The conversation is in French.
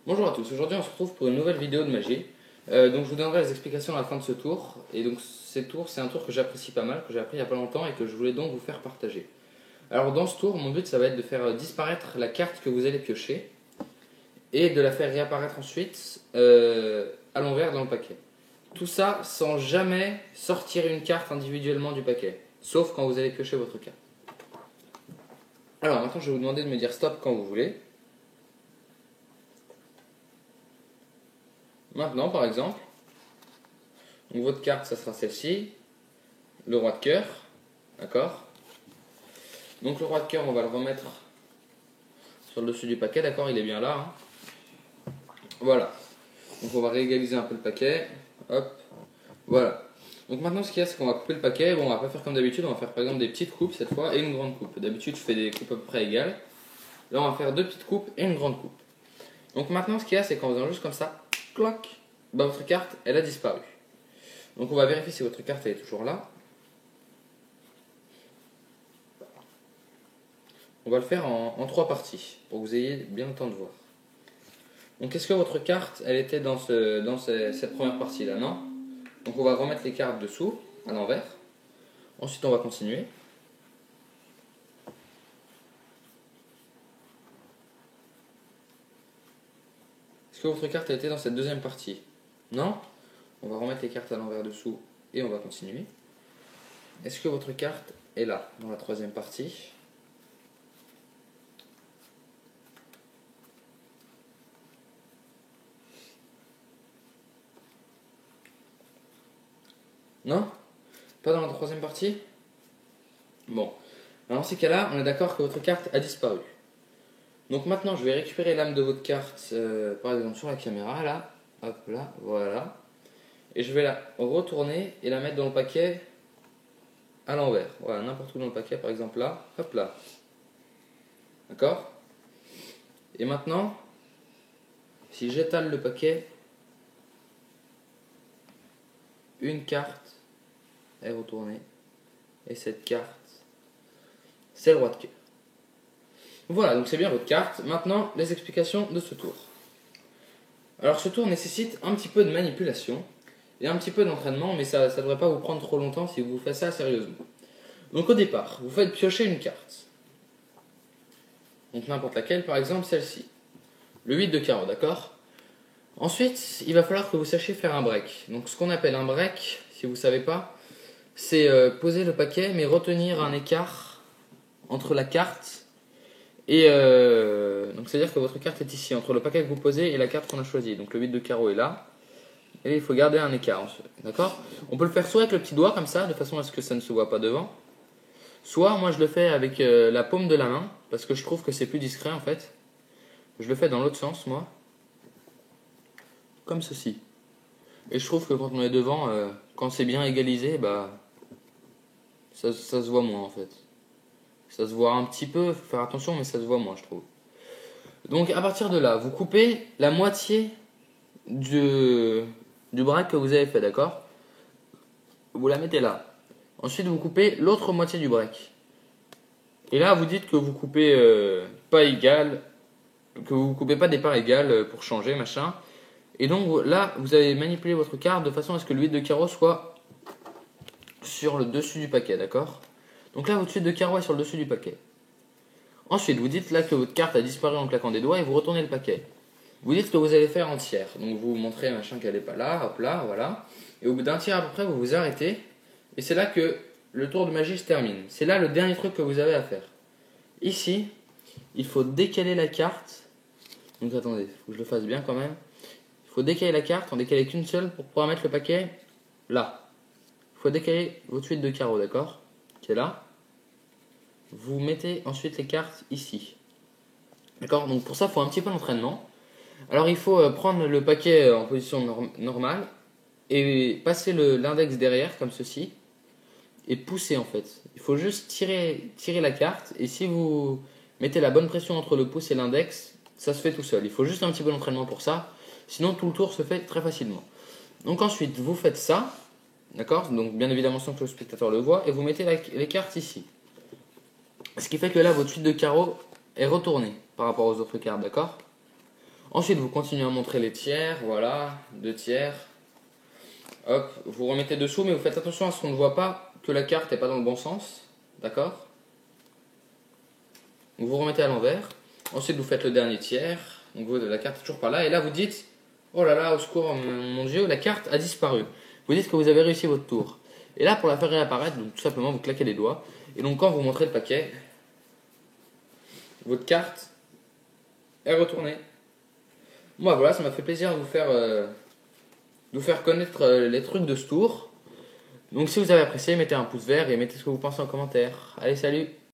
Bonjour à tous, aujourd'hui on se retrouve pour une nouvelle vidéo de magie. Donc je vous donnerai les explications à la fin de ce tour. Et donc c'est un tour que j'apprécie pas mal, que j'ai appris il y a pas longtemps et que je voulais donc vous faire partager. Alors dans ce tour, mon but ça va être de faire disparaître la carte que vous allez piocher et de la faire réapparaître ensuite à l'envers dans le paquet. Tout ça sans jamais sortir une carte individuellement du paquet, sauf quand vous allez piocher votre carte. Alors maintenant je vais vous demander de me dire stop quand vous voulez. Maintenant par exemple, donc votre carte, ça sera celle-ci, le roi de cœur, d'accord. Donc le roi de cœur, on va le remettre sur le dessus du paquet, d'accord, il est bien là. Voilà. Donc on va réégaliser un peu le paquet, hop, voilà. Donc maintenant ce qu'il y a, c'est qu'on va couper le paquet. Bon, on va pas faire comme d'habitude, on va faire par exemple des petites coupes cette fois et une grande coupe. D'habitude, je fais des coupes à peu près égales. Là, on va faire deux petites coupes et une grande coupe. Donc maintenant, ce qu'il y a, c'est qu'en faisant juste comme ça, cloc, bah, votre carte, elle a disparu. Donc on va vérifier si votre carte elle est toujours là. On va le faire en trois parties pour que vous ayez bien le temps de voir. Donc est-ce que votre carte elle était dans cette première partie là? Non. Donc on va remettre les cartes dessous à l'envers. Ensuite on va continuer. Est-ce que votre carte elle était dans cette deuxième partie? Non. On va remettre les cartes à l'envers dessous et on va continuer. Est-ce que votre carte est là dans la troisième partie? Non? Pas dans la troisième partie? Bon. Alors dans ces cas-là, on est d'accord que votre carte a disparu. Donc maintenant, je vais récupérer l'âme de votre carte, par exemple sur la caméra, là. Hop là, voilà. Et je vais la retourner et la mettre dans le paquet à l'envers. Voilà, n'importe où dans le paquet, par exemple là. Hop là. D'accord? Et maintenant, si j'étale le paquet, une carte est retournée. Et cette carte, c'est le roi de cœur. Voilà, donc c'est bien votre carte. Maintenant, les explications de ce tour. Alors ce tour nécessite un petit peu de manipulation et un petit peu d'entraînement, mais ça ne devrait pas vous prendre trop longtemps si vous faites ça sérieusement. Donc au départ, vous faites piocher une carte. Donc n'importe laquelle, par exemple celle-ci. Le 8 de carreau, d'accord? Ensuite, il va falloir que vous sachiez faire un break. Donc ce qu'on appelle un break, si vous ne savez pas, c'est poser le paquet mais retenir un écart entre la carte et donc c'est-à-dire que votre carte est ici, entre le paquet que vous posez et la carte qu'on a choisie. Donc le 8 de carreau est là. Et il faut garder un écart, d'accord? On peut le faire soit avec le petit doigt comme ça, de façon à ce que ça ne se voit pas devant. Soit moi je le fais avec la paume de la main, parce que je trouve que c'est plus discret en fait. Je le fais dans l'autre sens moi, comme ceci. Et je trouve que quand on est devant, quand c'est bien égalisé, bah ça se voit moins en fait. Ça se voit un petit peu, faut faire attention, mais ça se voit moins je trouve. Donc à partir de là, vous coupez la moitié du break que vous avez fait, d'accord? Vous la mettez là. Ensuite, vous coupez l'autre moitié du break. Et là, vous dites que vous coupez pas égal, que vous coupez pas des parts égales pour changer, machin. Et donc là, vous avez manipulé votre carte de façon à ce que le 8 de carreau soit sur le dessus du paquet, d'accord? Donc là, votre 8 de carreau est sur le dessus du paquet. Ensuite, vous dites là que votre carte a disparu en claquant des doigts et vous retournez le paquet. Vous dites ce que vous allez faire en tiers. Donc vous montrez machin qu'elle n'est pas là, hop là, voilà. Et au bout d'un tiers à peu près, vous vous arrêtez. Et c'est là que le tour de magie se termine. C'est là le dernier truc que vous avez à faire. Ici, il faut décaler la carte. Donc attendez, il faut que je le fasse bien quand même. Il faut décaler la carte, en décaler qu'une seule pour pouvoir mettre le paquet là. Il faut décaler votre 8 de carreau, d'accord? Qui est là. Vous mettez ensuite les cartes ici. D'accord? Donc pour ça, il faut un petit peu d'entraînement. Alors il faut prendre le paquet en position normale et passer l'index derrière comme ceci et pousser en fait. Il faut juste tirer la carte et si vous mettez la bonne pression entre le pouce et l'index, ça se fait tout seul. Il faut juste un petit peu d'entraînement pour ça, sinon tout le tour se fait très facilement. Donc ensuite vous faites ça, d'accord? Donc bien évidemment sans que le spectateur le voit et vous mettez les cartes ici. Ce qui fait que là votre suite de carreaux est retournée par rapport aux autres cartes, d'accord? Ensuite, vous continuez à montrer les tiers, voilà, 2 tiers. Hop, vous remettez dessous, mais vous faites attention à ce qu'on ne voit pas que la carte n'est pas dans le bon sens, d'accord? Donc vous remettez à l'envers. Ensuite, vous faites le dernier tiers. Donc la carte est toujours pas là. Et là, vous dites, oh là là, au secours, mon Dieu, la carte a disparu. Vous dites que vous avez réussi votre tour. Et là, pour la faire réapparaître, donc, tout simplement, vous claquez les doigts. Et donc, quand vous montrez le paquet, votre carte est retournée. Moi, voilà, ça m'a fait plaisir de vous faire connaître les trucs de ce tour. Donc, si vous avez apprécié, mettez un pouce vert et mettez ce que vous pensez en commentaire. Allez, salut!